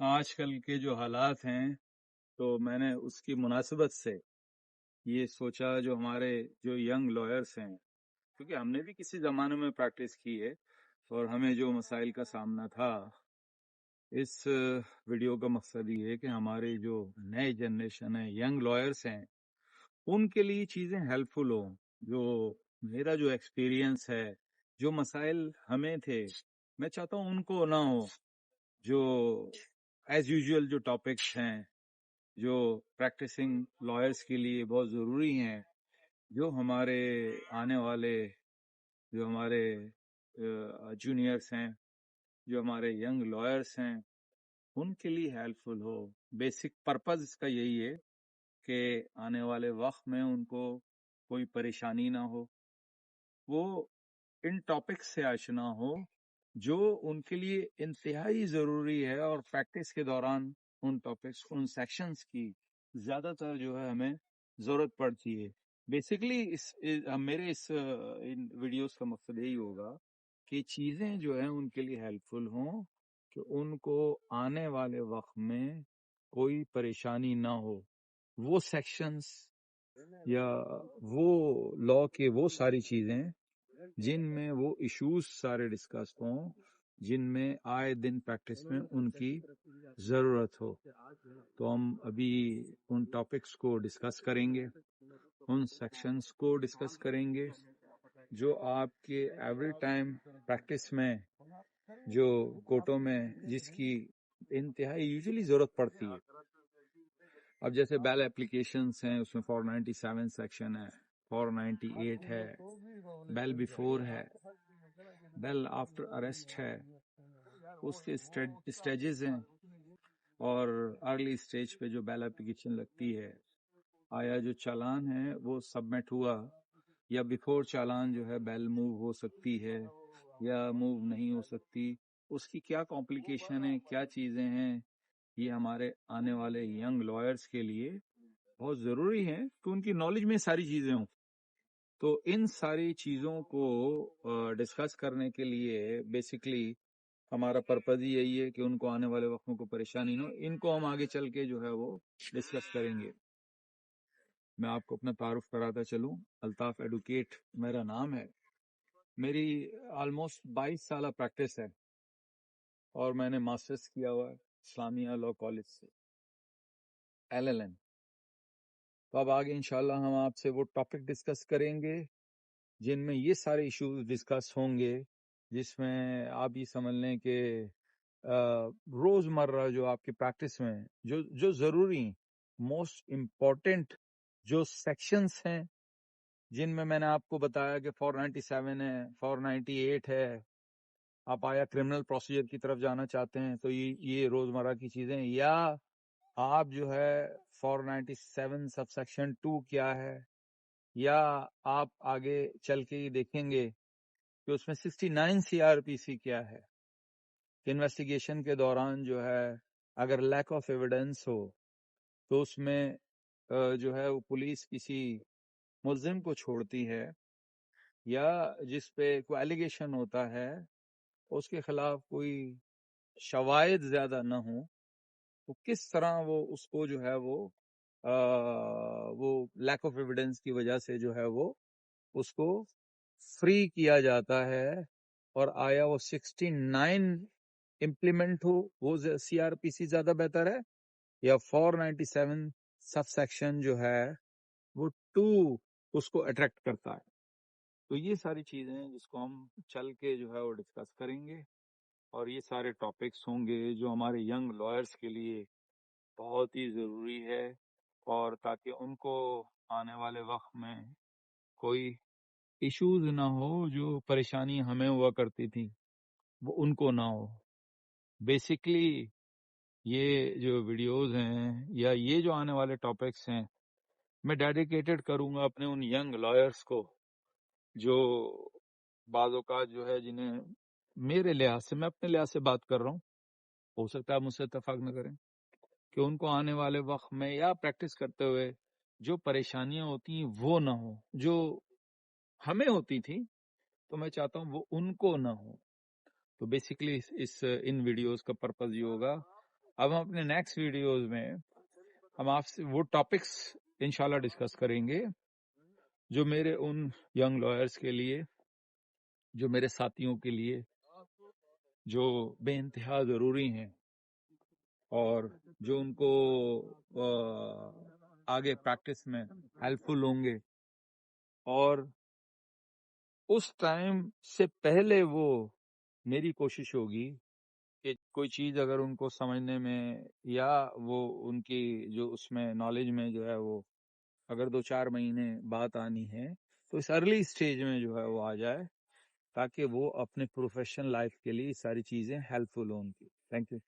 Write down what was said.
آج کل کے جو حالات ہیں تو میں نے اس کی مناسبت سے یہ سوچا جو ہمارے جو ینگ لائرس ہیں، کیونکہ ہم نے بھی کسی زمانے میں پریکٹس کی ہے اور ہمیں جو مسائل کا سامنا تھا، اس ویڈیو کا مقصد یہ ہے کہ ہمارے جو نئے جنریشن ہے، ینگ لائرس ہیں، ان کے لیے چیزیں ہیلپ فل ہوں. جو میرا جو ایکسپیرینس ہے، جو مسائل ہمیں تھے، میں چاہتا ہوں ان کو نہ ہو. جو ایز یوزول جو ٹاپکس ہیں جو پریکٹسنگ لائرس کے لیے بہت ضروری ہیں، جو ہمارے آنے والے جو ہمارے جونیئرس ہیں، جو ہمارے ینگ لائرس ہیں، ان کے لیے ہیلپ فل ہو. بیسک پرپز اس کا یہی ہے کہ آنے والے وقت میں ان کو کوئی پریشانی نہ ہو، وہ ان ٹاپکس سے آشنا ہو جو ان کے لیے انتہائی ضروری ہے، اور پریکٹس کے دوران ان ٹاپکس ان سیکشنز کی زیادہ تر جو ہے ہمیں ضرورت پڑتی ہے. بیسیکلی میرے ان ویڈیوز کا مقصد یہی ہوگا کہ چیزیں جو ہیں ان کے لیے ہیلپ فل ہوں، کہ ان کو آنے والے وقت میں کوئی پریشانی نہ ہو. وہ سیکشنز یا وہ لا کے وہ ساری چیزیں جن میں وہ ایشوز سارے ڈسکس ہوں، جن میں آئے دن پریکٹس میں ان کی ضرورت ہو. تو ہم ابھی ان ٹاپکس کو ڈسکس کریں گے، ان سیکشنز کو ڈسکس کریں گے جو آپ کے ایوری ٹائم پریکٹس میں جو کوٹوں میں جس کی انتہائی یوزلی ضرورت پڑتی ہے. اب جیسے بیل اپلیکیشنز ہیں، اس میں 497 سیکشن ہے، 498 ہے، بیل بیفور ہے، بیل آفٹر اریسٹ ہے، اس کے اسٹیجز ہیں، اور ارلی اسٹیج پہ جو بیل اپلیکیشن لگتی ہے، آیا جو چالان ہے وہ سبمٹ ہوا، یا بیفور چالان جو ہے بیل موو ہو سکتی ہے یا موو نہیں ہو سکتی، اس کی کیا کمپلیکیشن ہے، کیا چیزیں ہیں. یہ ہمارے آنے والے ینگ لائرس کے لیے بہت ضروری ہے کہ ان کی نالج میں ساری چیزیں ہوں. تو ان ساری چیزوں کو ڈسکس کرنے کے لیے بیسیکلی ہمارا پرپز ہی یہی ہے کہ ان کو آنے والے وقتوں کو پریشانی نہ ہو. ان کو ہم آگے چل کے جو ہے وہ ڈسکس کریں گے. میں آپ کو اپنا تعارف کراتا چلوں. الطاف ایڈوکیٹ میرا نام ہے. میری آلموسٹ 22 سالہ پریکٹس ہے، اور میں نے ماسٹرز کیا ہوا ہے اسلامیہ لا کالج سے، LLM. تو اب آگے انشاءاللہ ہم آپ سے وہ ٹاپک ڈسکس کریں گے جن میں یہ سارے ایشوز ڈسکس ہوں گے، جس میں آپ یہ سمجھ لیں کہ روز مرہ جو آپ کی پریکٹس میں جو ضروری موسٹ امپورٹنٹ جو سیکشنز ہیں، جن میں نے آپ کو بتایا کہ 497 ہے، 498 ہے. آپ آیا کرمنل پروسیجر کی طرف جانا چاہتے ہیں تو یہ روزمرہ کی چیزیں، یا آپ جو ہے 497 سب سیکشن 2 کیا ہے، یا آپ آگے چل کے یہ دیکھیں گے کہ اس میں 69 CRPC کیا ہے. انویسٹیگیشن کے دوران جو ہے اگر لیک آف ایویڈنس ہو تو اس میں جو ہے وہ پولیس کسی ملزم کو چھوڑتی ہے، یا جس پہ کوئی ایلیگیشن ہوتا ہے اس کے خلاف کوئی شواہد زیادہ نہ ہوں، تو کس طرح وہ اس کو جو ہے وہ لیک آف ایویڈنس کی وجہ سے جو ہے وہ اس کو فری کیا جاتا ہے. اور آیا وہ 69 امپلیمنٹ ہو، وہ CRPC زیادہ بہتر ہے، یا 497 سب سیکشن جو ہے وہ 2 اس کو اٹریکٹ کرتا ہے. تو یہ ساری چیزیں ہیں جس کو ہم چل کے جو ہے وہ ڈسکس کریں گے، اور یہ سارے ٹاپکس ہوں گے جو ہمارے ینگ لائرس کے لیے بہت ہی ضروری ہے، اور تاکہ ان کو آنے والے وقت میں کوئی ایشوز نہ ہو، جو پریشانی ہمیں ہوا کرتی تھی وہ ان کو نہ ہو. بیسیکلی یہ جو ویڈیوز ہیں یا یہ جو آنے والے ٹاپکس ہیں، میں ڈیڈیکیٹڈ کروں گا اپنے ان ینگ لائرس کو جو بعض اوقات جو ہے جنہیں میرے لحاظ سے، میں اپنے لحاظ سے بات کر رہا ہوں، ہو سکتا ہے مجھ سے اتفاق نہ کریں، کہ ان کو آنے والے وقت میں یا پریکٹس کرتے ہوئے جو پریشانیاں ہوتی ہیں وہ نہ ہو، جو ہمیں ہوتی تھی. تو میں چاہتا ہوں وہ ان کو نہ ہو. تو بیسیکلی ان ویڈیوز کا پرپز یہ ہوگا اب ہم اپنے نیکسٹ ویڈیوز میں ہم آپ سے وہ ٹاپکس انشاءاللہ ڈسکس کریں گے جو میرے ان ینگ لائرز کے لیے، جو میرے ساتھیوں کے لیے، جو بے انتہا ضروری ہیں اور جو ان کو آگے پریکٹس میں ہیلپ فل ہوں گے، اور اس ٹائم سے پہلے وہ میری کوشش ہوگی کہ کوئی چیز اگر ان کو سمجھنے میں یا وہ ان کی جو اس میں نالج میں جو ہے وہ اگر 2-4 مہینے بات آنی ہے تو اس ارلی سٹیج میں جو ہے وہ آ جائے، تاکہ وہ اپنے پروفیشنل لائف کے لیے ساری چیزیں ہیلپ فل ہوں ان کی. Thank you.